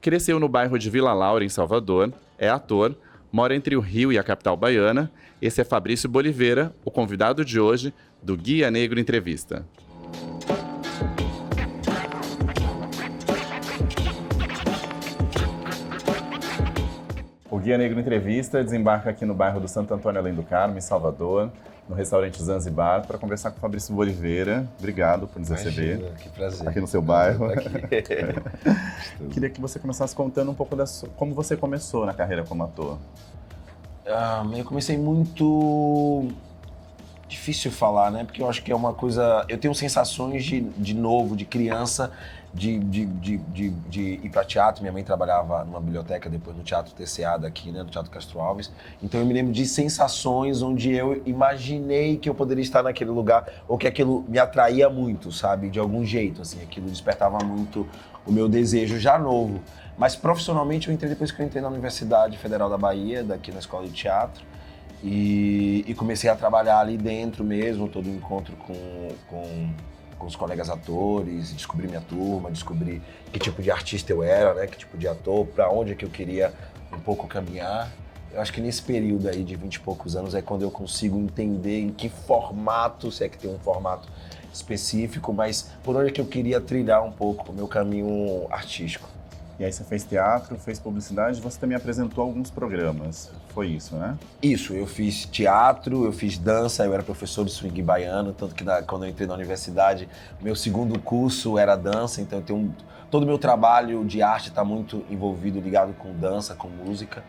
Cresceu no bairro de Vila Laura, em Salvador, é ator, mora entre o Rio e a capital baiana. Esse é Fabrício Boliveira, o convidado de hoje do Guia Negro Entrevista. O Guia Negro Entrevista desembarca aqui no bairro do Santo Antônio Além do Carmo, em Salvador, no restaurante Zanzibar, para conversar com o Fabrício Boliveira. Obrigado por nos receber. Que prazer. Aqui no seu bairro. Queria que você começasse contando um pouco como você começou na carreira como ator. Eu comecei muito... Difícil falar, né? Porque eu acho que é uma coisa... Eu tenho sensações de novo, de criança, de ir para teatro. Minha mãe trabalhava numa biblioteca, depois no Teatro TCA daqui, né? Do Teatro Castro Alves. Então eu me lembro de sensações onde eu imaginei que eu poderia estar naquele lugar, ou que aquilo me atraía muito, sabe? De algum jeito, assim. Aquilo despertava muito o meu desejo já novo. Mas profissionalmente eu entrei depois que eu entrei na Universidade Federal da Bahia, daqui na Escola de Teatro. E comecei a trabalhar ali dentro mesmo, todo o encontro com os colegas atores, descobri minha turma, descobri que tipo de artista eu era, né? Que tipo de ator, para onde é que eu queria um pouco caminhar. Eu acho que nesse período aí de 20 e poucos anos é quando eu consigo entender em que formato, se é que tem um formato específico, mas por onde é que eu queria trilhar um pouco o meu caminho artístico. E aí você fez teatro, fez publicidade, você também apresentou alguns programas, foi isso, né? Isso, eu fiz teatro, eu fiz dança, eu era professor de swing baiano, tanto que quando eu entrei na universidade, meu segundo curso era dança, então eu tenho todo o meu trabalho de arte está muito envolvido, ligado com dança, com música.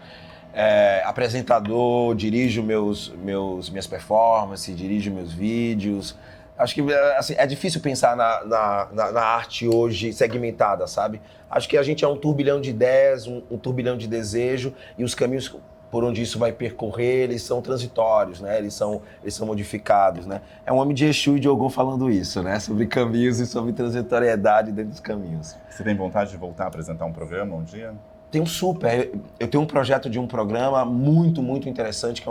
Apresentador, dirijo minhas performances, dirijo meus vídeos. Acho que assim, é difícil pensar na arte hoje segmentada, sabe? Acho que a gente é um turbilhão de ideias, um turbilhão de desejo, e os caminhos por onde isso vai percorrer, eles são transitórios, né? Eles são modificados, né? É um homem de Exu e de Ogum falando isso, né? Sobre caminhos e sobre transitoriedade dentro dos caminhos. Você tem vontade de voltar a apresentar um programa um dia? Tenho super. Eu tenho um projeto de um programa muito, muito interessante, que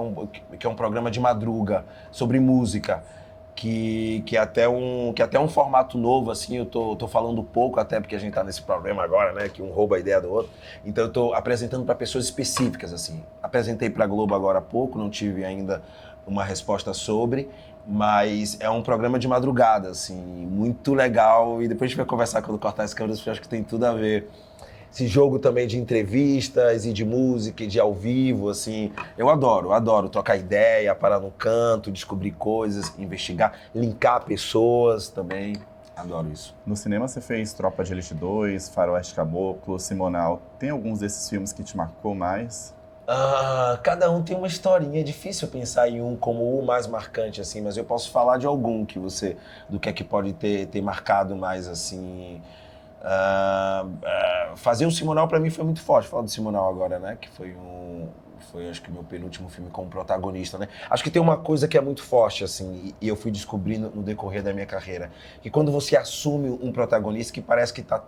é um programa de madruga, sobre música. Que é até um formato novo, assim, eu tô falando pouco, até porque a gente tá nesse problema agora, né, que um rouba a ideia do outro. Então eu tô apresentando para pessoas específicas, assim. Apresentei pra Globo agora há pouco, não tive ainda uma resposta sobre, mas é um programa de madrugada, assim, muito legal, e depois a gente vai conversar quando cortar as câmeras, porque eu acho que tem tudo a ver. Esse jogo também de entrevistas e de música e de ao vivo, assim, eu adoro trocar ideia, parar no canto, descobrir coisas, investigar, linkar pessoas também, adoro isso. No cinema você fez Tropa de Elite 2, Faroeste Caboclo, Simonal, tem alguns desses filmes que te marcou mais? Cada um tem uma historinha, é difícil pensar em um como o mais marcante, assim, mas eu posso falar de algum do que é que pode ter marcado mais, assim. Fazer o Simonal pra mim foi muito forte. Falar do Simonal agora, né? Que foi acho que o meu penúltimo filme como protagonista, né? Acho que tem uma coisa que é muito forte, assim, e eu fui descobrindo no decorrer da minha carreira, que quando você assume um protagonista que parece que tá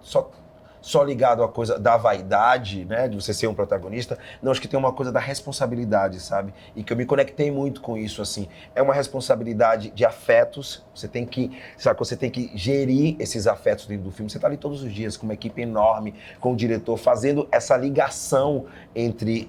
só ligado à coisa da vaidade, né, de você ser um protagonista, não, acho que tem uma coisa da responsabilidade, sabe? E que eu me conectei muito com isso, assim. É uma responsabilidade de afetos, você tem que gerir esses afetos dentro do filme. Você tá ali todos os dias com uma equipe enorme, com o diretor, fazendo essa ligação entre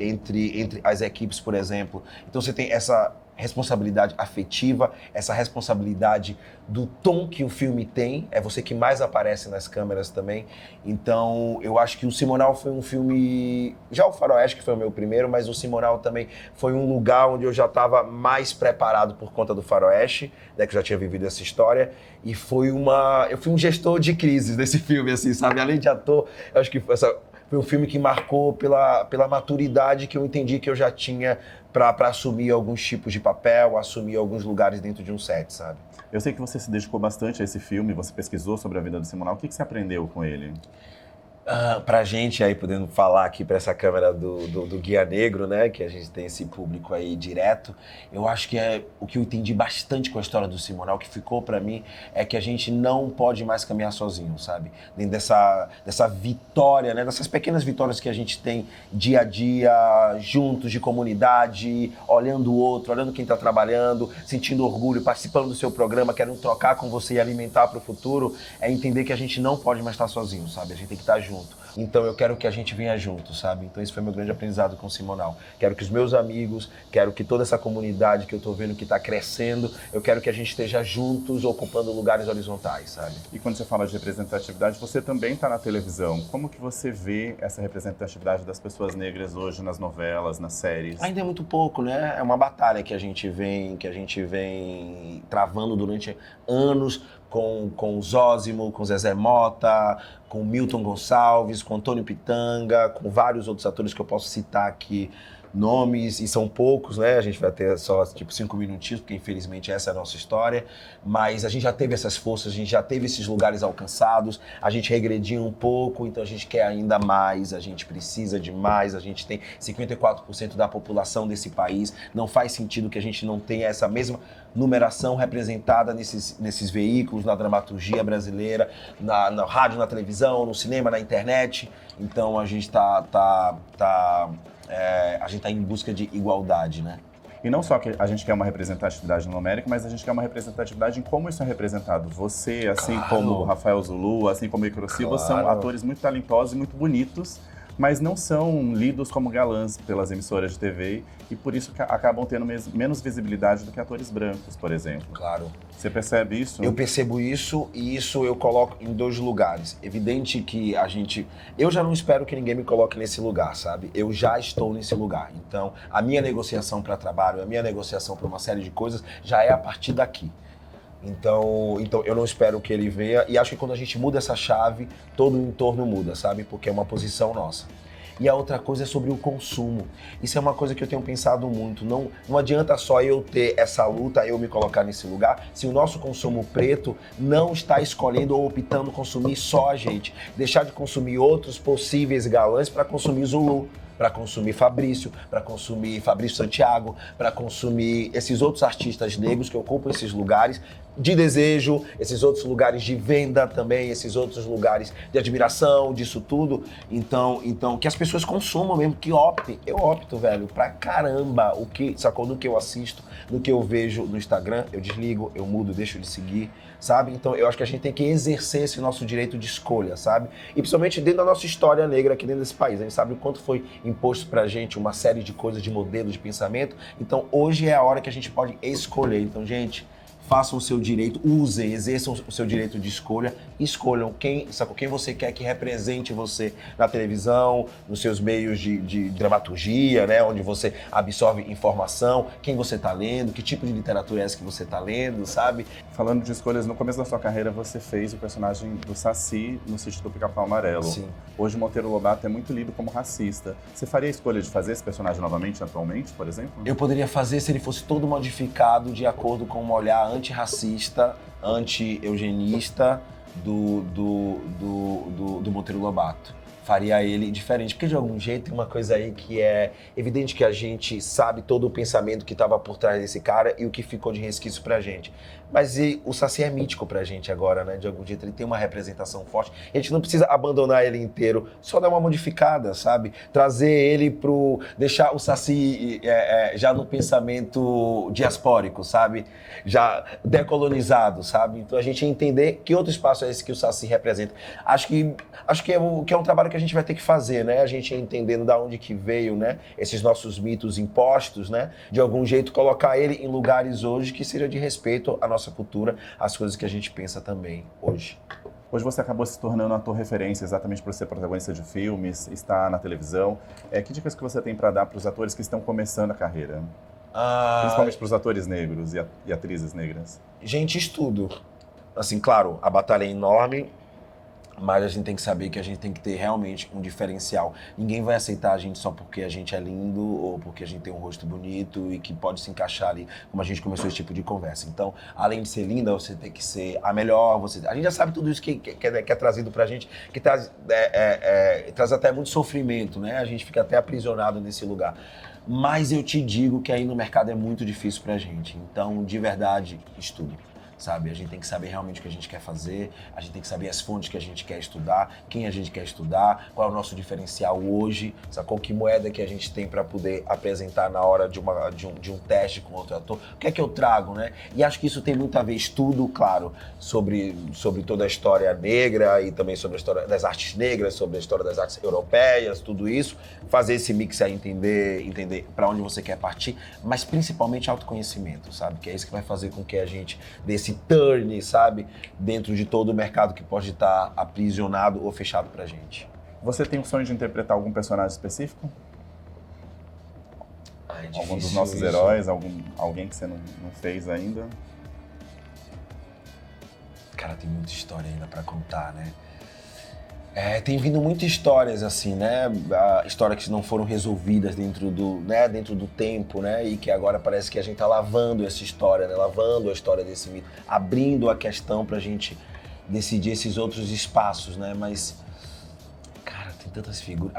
as equipes, por exemplo. Então você tem essa responsabilidade afetiva, essa responsabilidade do tom que o filme tem, é você que mais aparece nas câmeras também. Então, eu acho que o Simonal foi um filme... Já o Faroeste, que foi o meu primeiro, mas o Simonal também foi um lugar onde eu já estava mais preparado por conta do Faroeste, né, que eu já tinha vivido essa história, e eu fui um gestor de crises desse filme, assim, sabe? Além de ator, eu acho que foi um filme que marcou pela maturidade que eu entendi que eu já tinha para assumir alguns tipos de papel, assumir alguns lugares dentro de um set, sabe? Eu sei que você se dedicou bastante a esse filme, você pesquisou sobre a vida do Simonal. O que você aprendeu com ele? Pra gente aí, podendo falar aqui para essa câmera do Guia Negro, né, que a gente tem esse público aí direto, eu acho que o que eu entendi bastante com a história do Simonal, que ficou para mim, é que a gente não pode mais caminhar sozinho, sabe? Dentro dessa vitória, né, dessas pequenas vitórias que a gente tem dia a dia, juntos, de comunidade, olhando o outro, olhando quem tá trabalhando, sentindo orgulho, participando do seu programa, querendo trocar com você e alimentar para o futuro, é entender que a gente não pode mais estar sozinho, sabe? A gente tem que estar junto. junto. Então eu quero que a gente venha junto, sabe? Então esse foi meu grande aprendizado com o Simonal. Quero que os meus amigos, quero que toda essa comunidade que eu tô vendo que tá crescendo, eu quero que a gente esteja juntos, ocupando lugares horizontais, sabe? E quando você fala de representatividade, você também está na televisão. Como que você vê essa representatividade das pessoas negras hoje nas novelas, nas séries? Ainda é muito pouco, né? É uma batalha que a gente vem travando durante anos com o Zósimo, com o Zezé Mota, com o Milton Gonçalves, com o Antônio Pitanga, com vários outros atores que eu posso citar aqui, nomes, e são poucos, né? A gente vai ter só, 5 minutinhos, porque infelizmente essa é a nossa história, mas a gente já teve essas forças, a gente já teve esses lugares alcançados, a gente regrediu um pouco, então a gente quer ainda mais, a gente precisa de mais, a gente tem 54% da população desse país, não faz sentido que a gente não tenha essa mesma numeração representada nesses veículos, na dramaturgia brasileira, na rádio, na televisão, no cinema, na internet, então a gente a gente está em busca de igualdade, né? E não só que a gente quer uma representatividade numérica, mas a gente quer uma representatividade em como isso é representado. Você, assim como o Rafael Zulu, assim como o Icaro Silva, são atores muito talentosos e muito bonitos, mas não são lidos como galãs pelas emissoras de TV e por isso acabam tendo menos visibilidade do que atores brancos, por exemplo. Claro. Você percebe isso? Eu percebo isso e isso eu coloco em 2 lugares. Evidente que eu já não espero que ninguém me coloque nesse lugar, sabe? Eu já estou nesse lugar. Então, a minha negociação para trabalho, a minha negociação para uma série de coisas já é a partir daqui. Então eu não espero que ele venha e acho que quando a gente muda essa chave, todo o entorno muda, sabe? Porque é uma posição nossa. E a outra coisa é sobre o consumo. Isso é uma coisa que eu tenho pensado muito. Não adianta só eu ter essa luta, eu me colocar nesse lugar, se o nosso consumo preto não está escolhendo ou optando consumir só a gente. Deixar de consumir outros possíveis galãs para consumir Zulu, para consumir Fabrício Santiago, para consumir esses outros artistas negros que ocupam esses lugares de desejo, esses outros lugares de venda também, esses outros lugares de admiração, disso tudo. Então que as pessoas consumam mesmo, que optem. Eu opto, velho, pra caramba, sacou? No que eu assisto, no que eu vejo no Instagram, eu desligo, eu mudo, deixo de seguir, sabe? Então eu acho que a gente tem que exercer esse nosso direito de escolha, sabe? E principalmente dentro da nossa história negra aqui dentro desse país. A gente sabe o quanto foi imposto pra gente uma série de coisas, de modelos de pensamento. Então hoje é a hora que a gente pode escolher. Então, gente, façam o seu direito, exerçam o seu direito de escolha, escolham quem você quer que represente você na televisão, nos seus meios de dramaturgia, né, onde você absorve informação, quem você está lendo, que tipo de literatura é essa que você está lendo, sabe? Falando de escolhas, no começo da sua carreira você fez o personagem do Saci no Sítio do Pica-Pau Amarelo. Sim. Hoje Monteiro Lobato é muito lido como racista. Você faria a escolha de fazer esse personagem novamente, atualmente, por exemplo? Eu poderia fazer se ele fosse todo modificado de acordo com um olhar antirracista, anti-eugenista do Monteiro Lobato. Faria ele diferente, porque de algum jeito tem uma coisa aí que é evidente que a gente sabe todo o pensamento que estava por trás desse cara e o que ficou de resquício pra gente. Mas o Saci é mítico pra gente agora, né? De algum jeito ele tem uma representação forte. A gente não precisa abandonar ele inteiro, só dar uma modificada, sabe? Trazer ele deixar o Saci já no pensamento diaspórico, sabe? Já decolonizado, sabe? Então a gente entender que outro espaço é esse que o Saci representa. Acho que é um trabalho que a gente vai ter que fazer, né? A gente entendendo da onde que veio, né? Esses nossos mitos impostos, né? De algum jeito colocar ele em lugares hoje que seja de respeito à nossa cultura, às coisas que a gente pensa também hoje. Hoje você acabou se tornando um ator referência exatamente por ser protagonista de filmes, estar na televisão. Que dicas que você tem para dar para os atores que estão começando a carreira? Principalmente para os atores negros e atrizes negras. Gente, estudo. Assim, claro, a batalha é enorme, mas a gente tem que saber que a gente tem que ter realmente um diferencial. Ninguém vai aceitar a gente só porque a gente é lindo ou porque a gente tem um rosto bonito e que pode se encaixar ali, como a gente começou esse tipo de conversa. Então, além de ser linda, você tem que ser a melhor. A gente já sabe tudo isso que é trazido pra gente, que traz até muito sofrimento, né? A gente fica até aprisionado nesse lugar. Mas eu te digo que aí no mercado é muito difícil pra gente. Então, de verdade, estudo. sabe? A gente tem que saber realmente o que a gente quer fazer, a gente tem que saber as fontes que a gente quer estudar, quem a gente quer estudar, qual é o nosso diferencial hoje, sacou? Que moeda que a gente tem para poder apresentar na hora de um teste com outro ator. O que é que eu trago, né? E acho que isso tem muito a ver, estudo, claro, sobre toda a história negra e também sobre a história das artes negras, sobre a história das artes europeias, tudo isso. Fazer esse mix aí, entender para onde você quer partir, mas principalmente autoconhecimento, sabe? Que é isso que vai fazer com que a gente dê esse turn, sabe? Dentro de todo o mercado que pode estar aprisionado ou fechado pra gente. Você tem o sonho de interpretar algum personagem específico? Algum dos nossos heróis? Alguém que você não fez ainda? Cara, tem muita história ainda pra contar, né? Tem vindo muitas histórias, assim, né? Histórias que não foram resolvidas dentro do tempo, né? E que agora parece que a gente tá lavando essa história, né? Lavando a história desse mito, abrindo a questão pra gente decidir esses outros espaços, né? Mas, cara, tem tantas figuras.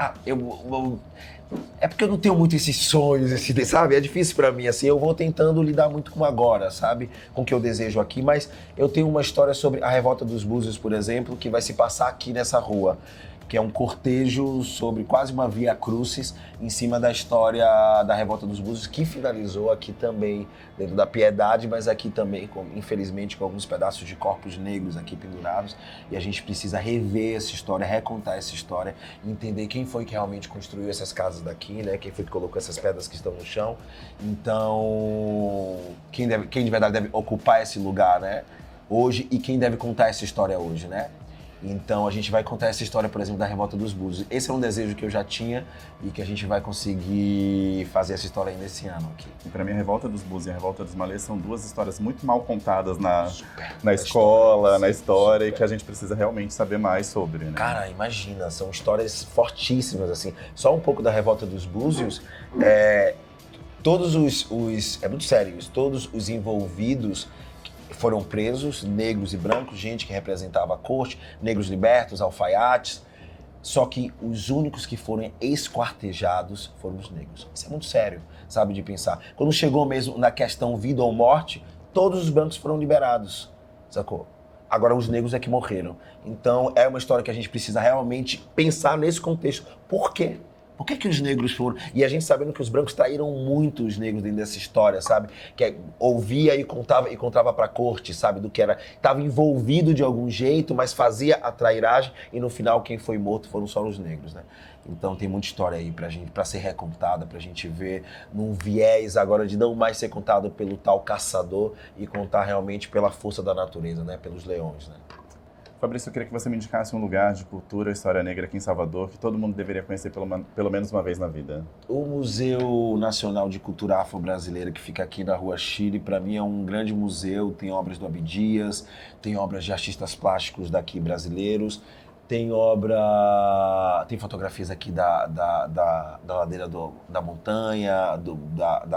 É porque eu não tenho muito esses sonhos, sabe? É difícil pra mim, assim, eu vou tentando lidar muito com agora, sabe? Com o que eu desejo aqui, mas eu tenho uma história sobre a Revolta dos Búzios, por exemplo, que vai se passar aqui nessa rua, que é um cortejo sobre quase uma via crucis em cima da história da Revolta dos Búzios, que finalizou aqui também, dentro da Piedade, mas aqui também, infelizmente, com alguns pedaços de corpos negros aqui pendurados. E a gente precisa rever essa história, recontar essa história, entender quem foi que realmente construiu essas casas daqui, né? Quem foi que colocou essas pedras que estão no chão. Então, quem de verdade deve ocupar esse lugar, né? Hoje, e quem deve contar essa história hoje, né? Então a gente vai contar essa história, por exemplo, da Revolta dos Búzios. Esse é um desejo que eu já tinha e que a gente vai conseguir fazer essa história ainda esse ano aqui. E pra mim, a Revolta dos Búzios e a Revolta dos Malês são duas histórias muito mal contadas na escola, na história, e que a gente precisa realmente saber mais sobre, né? Cara, imagina, são histórias fortíssimas, assim. Só um pouco da Revolta dos Búzios, todos é muito sério isso, todos os envolvidos foram presos, negros e brancos, gente que representava a corte, negros libertos, alfaiates, só que os únicos que foram esquartejados foram os negros. Isso é muito sério, sabe, de pensar. Quando chegou mesmo na questão vida ou morte, todos os brancos foram liberados, sacou? Agora os negros é que morreram. Então é uma história que a gente precisa realmente pensar nesse contexto. Por quê? Por que os negros foram? E a gente sabendo que os brancos traíram muito os negros dentro dessa história, sabe? Que ouvia e contava pra corte, sabe? Do que era. Estava envolvido de algum jeito, mas fazia a trairagem e no final quem foi morto foram só os negros, né? Então tem muita história aí pra ser recontada, pra gente ver num viés agora de não mais ser contado pelo tal caçador e contar realmente pela força da natureza, né? Pelos leões, né? Fabrício, eu queria que você me indicasse um lugar de cultura e história negra aqui em Salvador que todo mundo deveria conhecer pelo menos uma vez na vida. O Museu Nacional de Cultura Afro-Brasileira, que fica aqui na Rua Chile, para mim é um grande museu, tem obras do Abdias, tem obras de artistas plásticos daqui brasileiros, tem fotografias aqui da ladeira da montanha,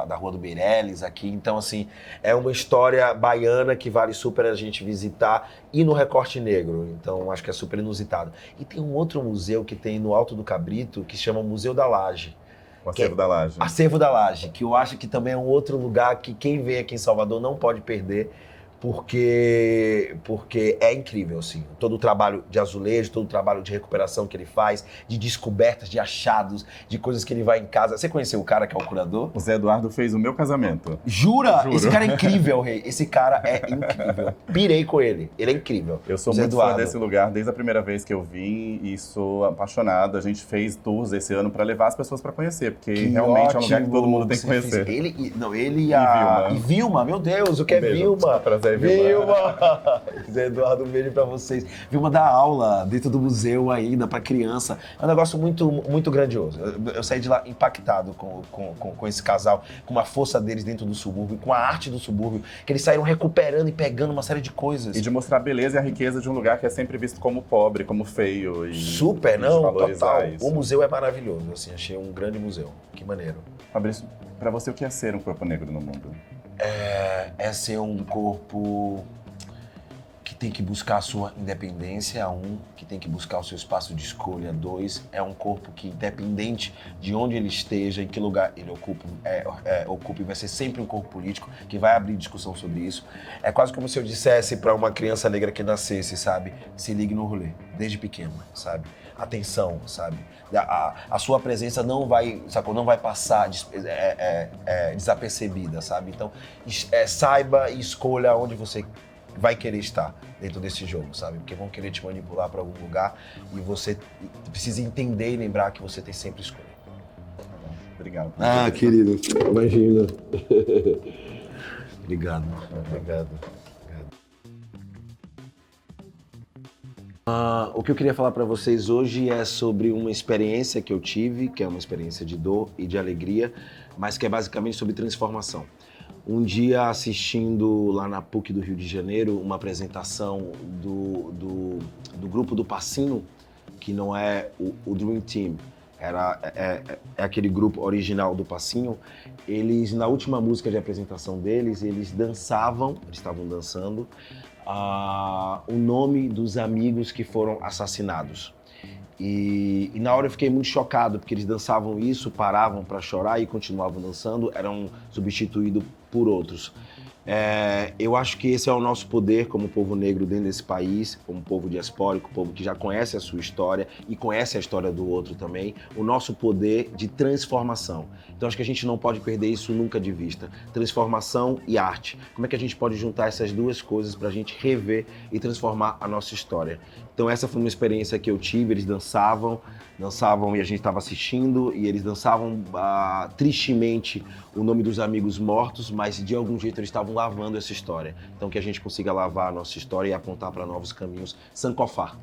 da Rua do Meireles aqui. Então, assim, é uma história baiana que vale super a gente visitar e no recorte negro. Então, acho que é super inusitado. E tem um outro museu que tem no Alto do Cabrito, que se chama Museu da Laje. O Acervo da Laje. Acervo da Laje, que eu acho que também é um outro lugar que quem vem aqui em Salvador não pode perder, porque é incrível, assim, todo o trabalho de azulejo, todo o trabalho de recuperação que ele faz, de descobertas, de achados, de coisas que ele vai em casa. Você conheceu o cara que é o curador? O Zé Eduardo fez o meu casamento. Jura? Juro. Esse cara é incrível, rei. Esse cara é incrível. Pirei com ele. Ele é incrível. Eu sou Zé muito Eduardo. fã desse lugar desde a primeira vez que eu vim e sou apaixonado. A gente fez tours esse ano para levar as pessoas para conhecer, porque Que realmente é um lugar que ótimo todo mundo tem que você conhecer. fez. Ele e a Vilma, meu Deus, o que é Beijo. Vilma? Prazer, Vilma. Zé Eduardo, um beijo pra vocês. Vilma dá aula dentro do museu ainda pra criança. É um negócio muito, muito grandioso. Eu saí de lá impactado com esse casal, com a força deles dentro do subúrbio, com a arte do subúrbio, que eles saíram recuperando e pegando uma série de coisas. E de mostrar a beleza e a riqueza de um lugar que é sempre visto como pobre, como feio. E Super, e de não, valorizar total. isso. O museu é maravilhoso, assim, achei um grande museu. Que maneiro. Fabrício, pra você, o que é ser um corpo negro no mundo? É ser um corpo que tem que buscar a sua independência, que tem que buscar o seu espaço de escolha, 2, é um corpo que, independente de onde ele esteja, em que lugar ele ocupa, ocupa e vai ser sempre um corpo político, que vai abrir discussão sobre isso. É quase como se eu dissesse para uma criança negra que nascesse, sabe? Se ligue no rolê, desde pequeno, sabe? Atenção, sabe? A sua presença não vai, sacou? Não vai passar desapercebida, sabe? Então, saiba e escolha onde você vai querer estar dentro desse jogo, sabe? Porque vão querer te manipular para algum lugar e você precisa entender e lembrar que você tem sempre escolha. Obrigado. Ah, querido, imagina. Obrigado. O que eu queria falar para vocês hoje é sobre uma experiência que eu tive, que é uma experiência de dor e de alegria, mas que é basicamente sobre transformação. Um dia assistindo lá na PUC do Rio de Janeiro uma apresentação do grupo do Passinho, que não é o Dream Team, é aquele grupo original do Passinho. Eles, na última música de apresentação deles, eles estavam dançando o nome dos amigos que foram assassinados. E na hora eu fiquei muito chocado, porque eles dançavam isso, paravam para chorar e continuavam dançando, eram substituídos por outros. Eu acho que esse é o nosso poder como povo negro dentro desse país, como povo diaspórico, povo que já conhece a sua história e conhece a história do outro também, o nosso poder de transformação. Então acho que a gente não pode perder isso nunca de vista. Transformação e arte. Como é que a gente pode juntar essas duas coisas para a gente rever e transformar a nossa história? Então essa foi uma experiência que eu tive, eles dançavam e a gente estava assistindo, e eles dançavam tristemente o nome dos amigos mortos, mas de algum jeito eles estavam lavando essa história. Então que a gente consiga lavar a nossa história e apontar para novos caminhos. Sankofa.